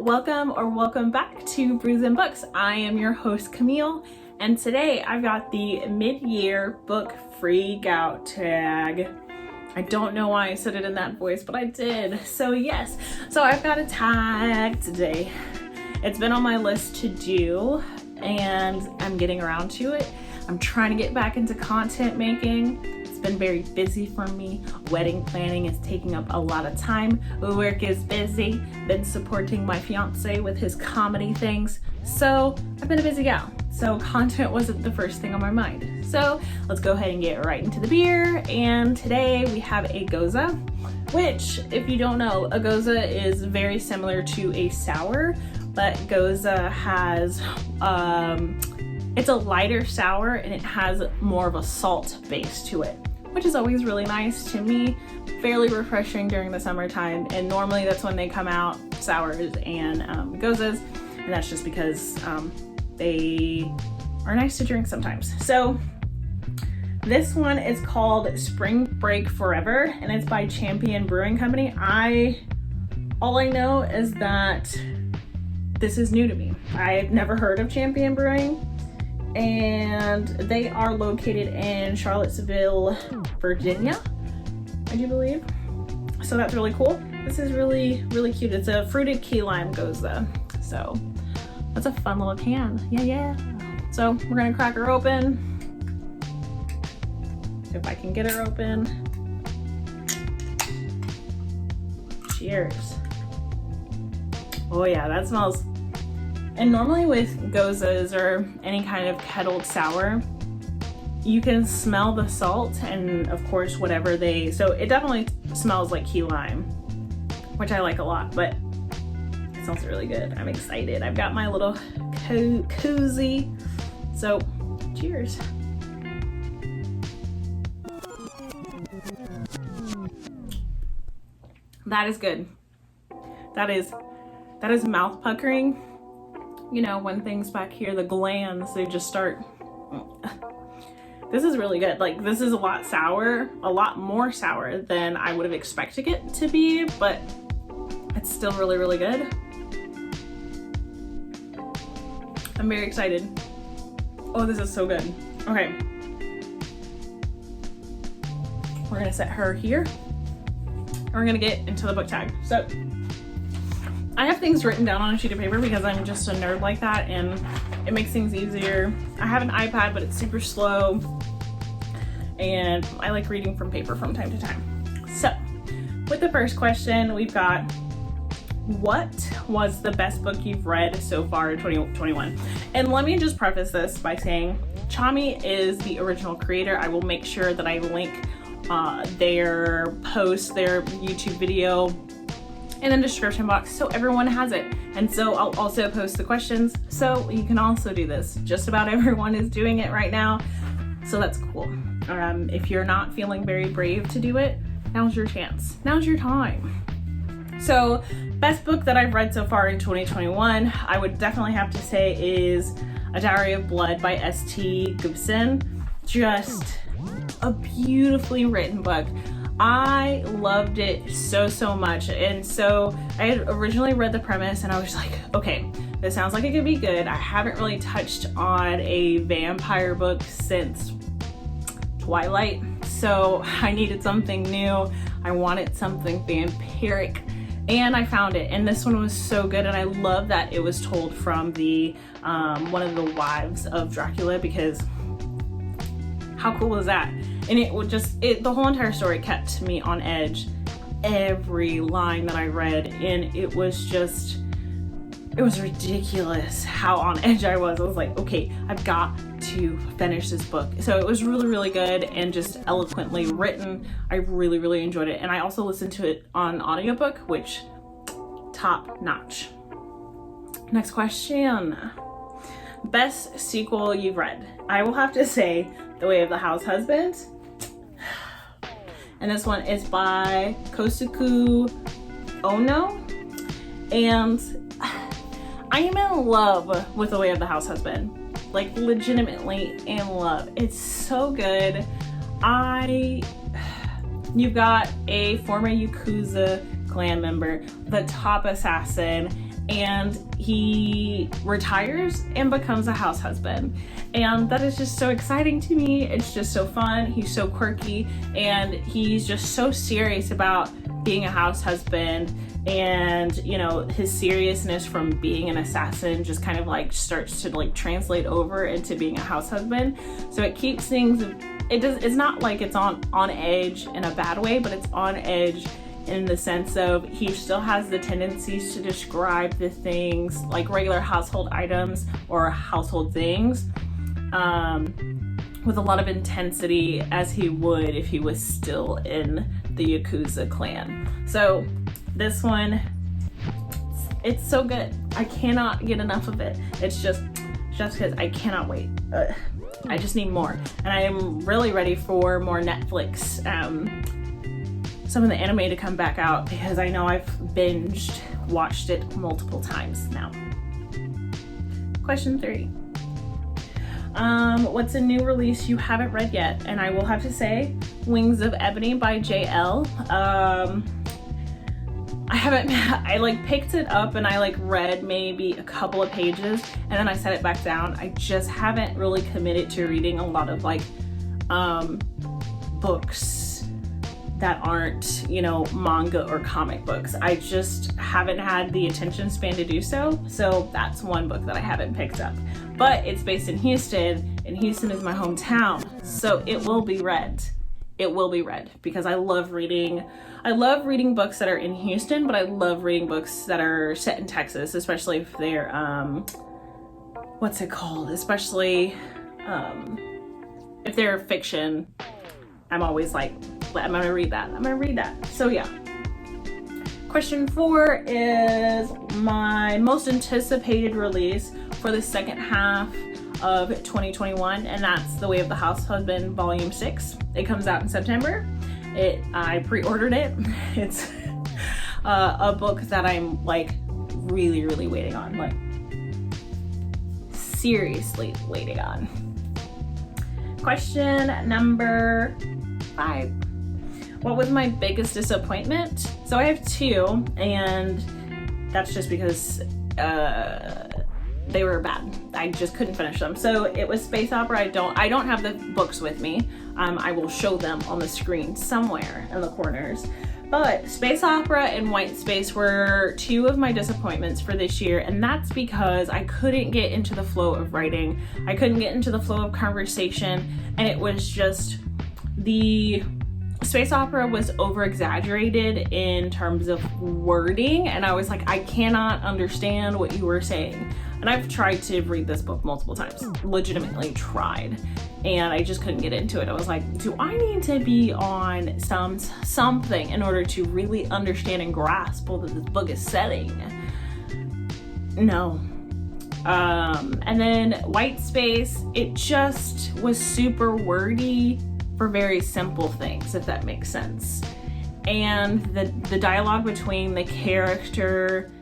welcome back to Brews and Books. I am your host Camille, and today I've got the mid-year book Freakout tag. I don't know why I said it in that voice, but I did. So yes, so I've got a tag today. It's been on my list to do, and I'm getting around to it. I'm trying to get back into content making. It's been very busy for me. Wedding planning is taking up a lot of time. Work is busy. Been supporting my fiance with his comedy things. So I've been a busy gal. So content wasn't the first thing on my mind. So let's go ahead and get right into the beer. And today we have a goza, which if you don't know, a goza is very similar to a sour, but goza has, it's a lighter sour and it has more of a salt base to it, which is always really nice to me, fairly refreshing during the summertime. And normally that's when they come out, sours and gozas, and that's just because they are nice to drink sometimes. So this one is called Spring Break Forever, and it's by Chami Brewing Company. All I know is that this is new to me. I've never heard of Chami Brewing, and they are located in Charlottesville, Virginia, I do believe. So that's really cool. This is really, really cute. It's a fruited key lime goza. So that's a fun little can. Yeah. So we're gonna crack her open. If I can get her open. Cheers. Oh yeah, that smells. And normally with gozas or any kind of kettled sour, you can smell the salt and of course whatever so it definitely smells like key lime, which I like a lot, but it smells really good. I'm excited. I've got my little koozie. So cheers. That is good. That is mouth puckering. You know, when things back here, the glands, they just start. This is really good. Like, this is a lot more sour than I would have expected it to be, but it's still really, really good. I'm very excited. Oh, this is so good. Okay. We're gonna set her here, and we're gonna get into the book tag. So I have things written down on a sheet of paper because I'm just a nerd like that, and it makes things easier. I have an iPad, but it's super slow, and I like reading from paper from time to time. So with the first question, we've got, what was the best book you've read so far in 2021? And let me just preface this by saying Chami is the original creator. I will make sure that I link their post, their YouTube video in the description box so everyone has it. And so I'll also post the questions so you can also do this. Just about everyone is doing it right now, so that's cool. If you're not feeling very brave to do it, now's your chance. Now's your time. So best book that I've read so far in 2021, I would definitely have to say is A Diary of Blood by S.T. Gibson. Just a beautifully written book. I loved it so much. And so I had originally read the premise and I was like, okay, this sounds like it could be good. I haven't really touched on a vampire book since Twilight, so I needed something new. I wanted something vampiric, and I found it. And this one was so good, and I love that it was told from the one of the wives of Dracula, because how cool is that? And it would the whole entire story kept me on edge every line that I read, and it was ridiculous how on edge I was. I was like, okay, I've got to finish this book. So it was really, really good and just eloquently written. I really, really enjoyed it. And I also listened to it on audiobook, which top notch. Next question. Best sequel you've read? I will have to say The Way of the House Husband. And this one is by Kosuke Ono. And I am in love with The Way of the House Husband. Like, legitimately in love. It's so good. You've got a former Yakuza clan member, the top assassin, and he retires and becomes a house husband. And that is just so exciting to me. It's just so fun. He's so quirky, and he's just so serious about being a house husband. And you know, his seriousness from being an assassin just kind of like starts to like translate over into being a house husband. So it keeps things, it's not like it's on edge in a bad way, but it's on edge in the sense of he still has the tendencies to describe the things like regular household items or household things with a lot of intensity, as he would if he was still in the Yakuza clan. So this one, it's so good. I cannot get enough of it. It's just because I cannot wait. I just need more. And I am really ready for more Netflix, some of the anime to come back out, because I know I've watched it multiple times now. Question 3. What's a new release you haven't read yet? And I will have to say Wings of Ebony by JL. I like picked it up and I like read maybe a couple of pages and then I set it back down. I just haven't really committed to reading a lot of like books that aren't, you know, manga or comic books. I just haven't had the attention span to do so. So that's one book that I haven't picked up. But it's based in Houston, and Houston is my hometown. So it will be read. It will be read because I love reading. I love reading books that are in Houston, but I love reading books that are set in Texas, especially if they're, what's it called? Especially if they're fiction. I'm always like, I'm gonna read that. I'm gonna read that. So yeah. Question 4 is my most anticipated release for the second half of 2021, and that's The Way of the House Husband Volume 6. It comes out in September. I pre-ordered it. It's a book that I'm like really waiting on, like seriously waiting on. Question number 5. What was my biggest disappointment? So I have 2, and that's just because they were bad. I just couldn't finish them. So it was space opera. I don't have the books with me. I will show them on the screen somewhere in the corners. But space opera and white space were 2 of my disappointments for this year, and that's because I couldn't get into the flow of writing. I couldn't get into the flow of conversation, and it was just the space opera was over exaggerated in terms of wording, and I was like, I cannot understand what you were saying. And I've tried to read this book multiple times, legitimately tried, and I just couldn't get into it. I was like, do I need to be on something in order to really understand and grasp what this book is saying? No. And then white space, it just was super wordy for very simple things, if that makes sense. And the dialogue between the character,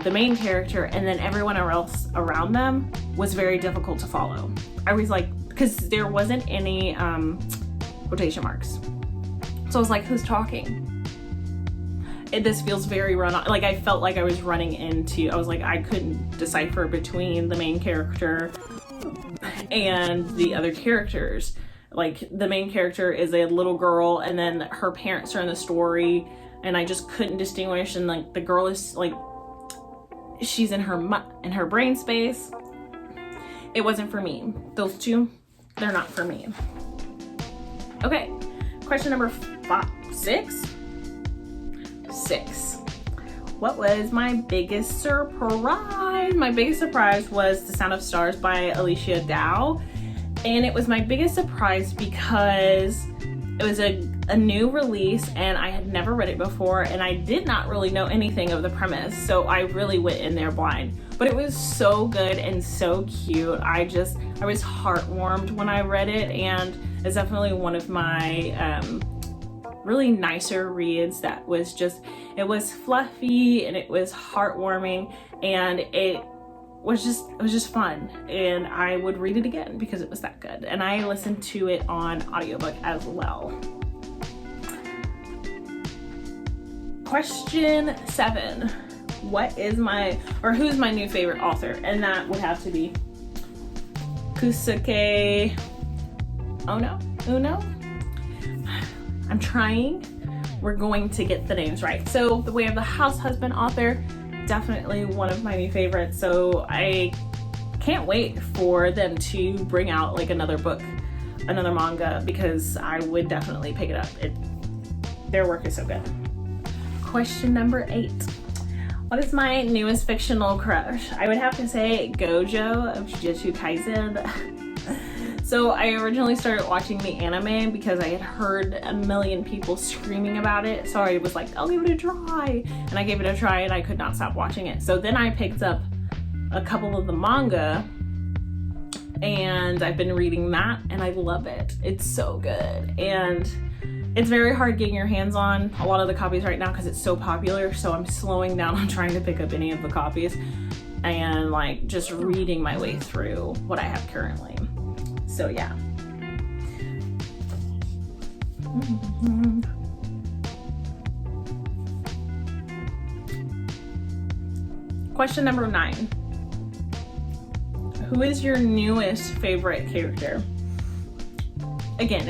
the main character, and then everyone else around them was very difficult to follow. I was like, because there wasn't any quotation marks. So I was like, who's talking? This feels very run on. Like I felt like I was running into, I was like, I couldn't decipher between the main character and the other characters. Like the main character is a little girl, and then her parents are in the story, and I just couldn't distinguish. And like the girl is like, she's in her brain space. It wasn't for me. Those 2, they're not for me. Okay, question number 6. What was my biggest surprise? My biggest surprise was The Sound of Stars by Alicia Dow. And it was my biggest surprise because it was a new release and I had never read it before, and I did not really know anything of the premise, so I really went in there blind. But it was so good and so cute. I was heartwarmed when I read it, and it's definitely one of my really nicer reads that was just, it was fluffy and it was heartwarming, and it was just fun, and I would read it again because it was that good. And I listened to it on audiobook as well. Question 7. who's my new favorite author? And that would have to be Kusuke Uno. I'm trying. We're going to get the names right. So The Way of the House Husband author, definitely one of my new favorites. So I can't wait for them to bring out like another book, another manga, because I would definitely pick it up. Their work is so good. Question number 8. What is my newest fictional crush? I would have to say Gojo of Jujutsu Kaisen. So I originally started watching the anime because I had heard a million people screaming about it. So I was like, I'll give it a try. And I gave it a try and I could not stop watching it. So then I picked up a couple of the manga and I've been reading that and I love it. It's so good. And it's very hard getting your hands on a lot of the copies right now because it's so popular. So I'm slowing down on trying to pick up any of the copies and like just reading my way through what I have currently. So yeah. Question number 9. Who is your newest favorite character? Again,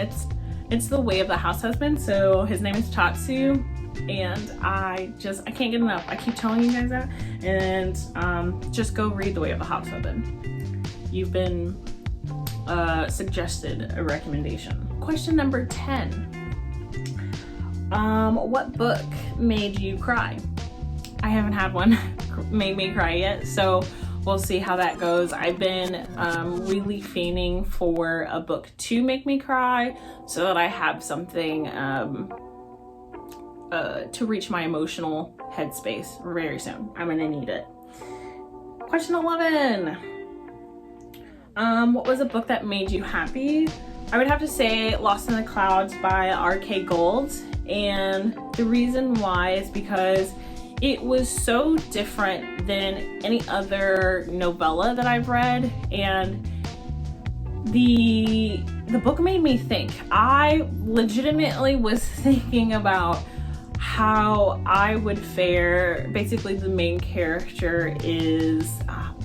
it's The Way of the House Husband. So his name is Tatsu, and I can't get enough. I keep telling you guys that, and just go read The Way of the House Husband. You've been suggested a recommendation. Question number 10. What book made you cry? I haven't had one made me cry yet, so we'll see how that goes. I've been really fiending for a book to make me cry so that I have something to reach my emotional headspace very soon. I'm gonna need it. Question 11. What was a book that made you happy? I would have to say Lost in the Clouds by R.K. Gold, and the reason why is because it was so different than any other novella that I've read, and the book made me think. I legitimately was thinking about how I would fare. Basically, the main character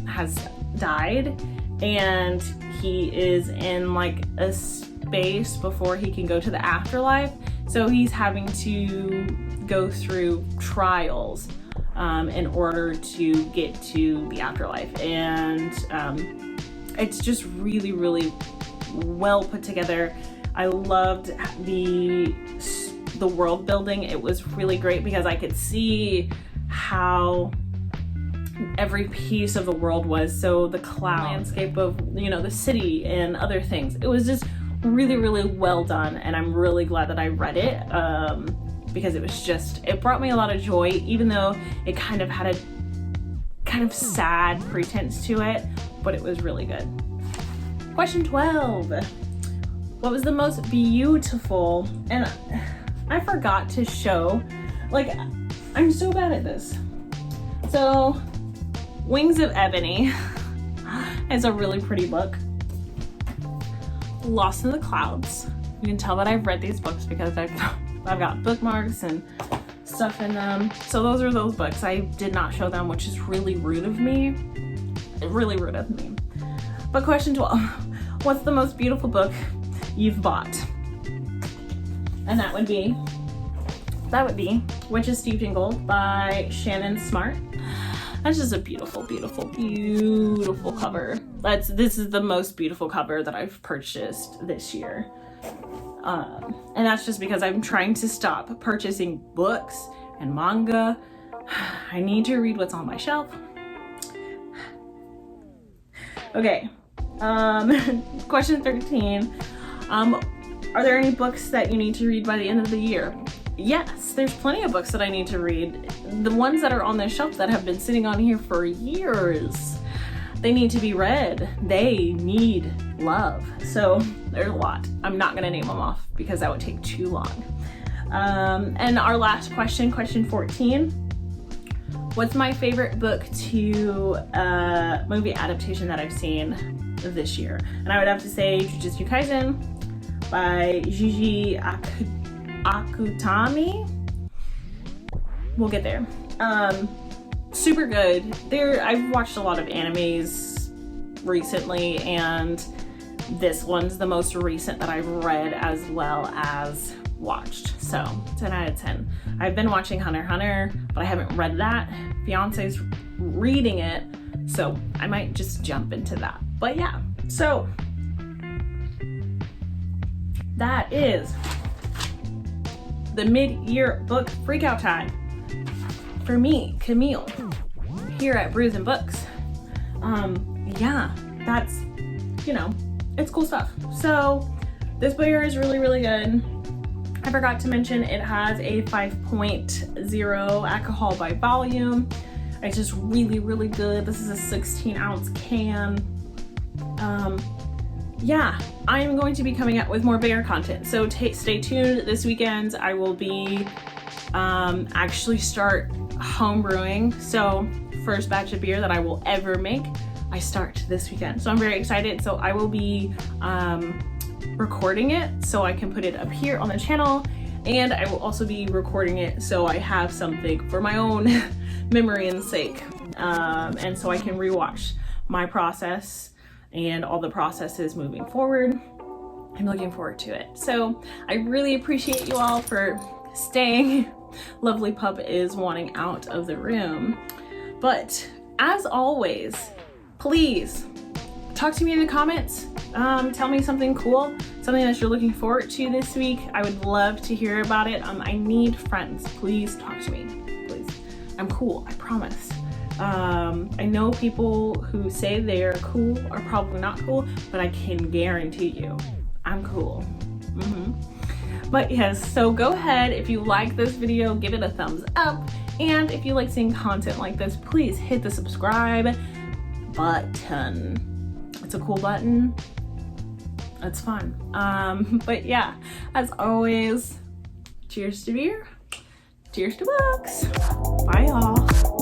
has died, and he is in like a space before he can go to the afterlife. So he's having to go through trials in order to get to the afterlife. And it's just really, really well put together. I loved the world building. It was really great because I could see how every piece of the world was. So the cloud landscape of, the city and other things. It was just really, really well done. And I'm really glad that I read it because it brought me a lot of joy, even though it kind of had a kind of sad pretense to it, but it was really good. Question 12. What was the most beautiful, and I forgot to show, I'm so bad at this. So, Wings of Ebony is a really pretty book. Lost in the Clouds. You can tell that I've read these books because I've got bookmarks and stuff in them. So those are those books. I did not show them, which is really rude of me. Really rude of me. But question 12. What's the most beautiful book you've bought? And that would be Witches Steeped in Gold by Shannon Smart. That's just a beautiful, beautiful, beautiful cover. This is the most beautiful cover that I've purchased this year. And that's just because I'm trying to stop purchasing books and manga. I need to read what's on my shelf. Okay. Question 13. Are there any books that you need to read by the end of the year? Yes, there's plenty of books that I need to read. The ones that are on this shelf that have been sitting on here for years, they need to be read. They need love. So there's a lot. I'm not gonna name them off because that would take too long. And our last question, question 14. What's my favorite book to movie adaptation that I've seen this year? And I would have to say Jujutsu Kaisen by Gigi Akutami. We'll get there. super good. I've watched a lot of animes recently, and this one's the most recent that I've read as well as watched. So 10 out of 10. I've been watching Hunter x Hunter, but I haven't read that. Fiance's reading it, so I might just jump into that. But yeah, so that is the mid-year book freakout time for me, Camille, here at Brews and Books. Yeah, that's, you know, it's cool stuff. So this beer is really, really good. I forgot to mention it has a 5.0 alcohol by volume. It's just really, really good. This is a 16-ounce can. Yeah, I'm going to be coming out with more beer content, so stay tuned. This weekend I will be actually start home brewing. So first batch of beer that I will ever make, I start this weekend. So I'm very excited. So I will be recording it so I can put it up here on the channel, and I will also be recording it so I have something for my own memory and sake, and so I can rewatch my process and all the processes moving forward. I'm looking forward to it. So I really appreciate you all for staying. Lovely pup is wanting out of the room, but as always, please talk to me in the comments. Tell me something cool, something that you're looking forward to this week. I would love to hear about it. I need friends. Please talk to me, please. I'm cool, I promise. I know people who say they're cool are probably not cool, but I can guarantee you I'm cool. But yes, so go ahead, if you like this video, give it a thumbs up, and if you like seeing content like this, please hit the subscribe button. It's a cool button. It's fun. But yeah, as always, cheers to beer, cheers to books. Bye y'all.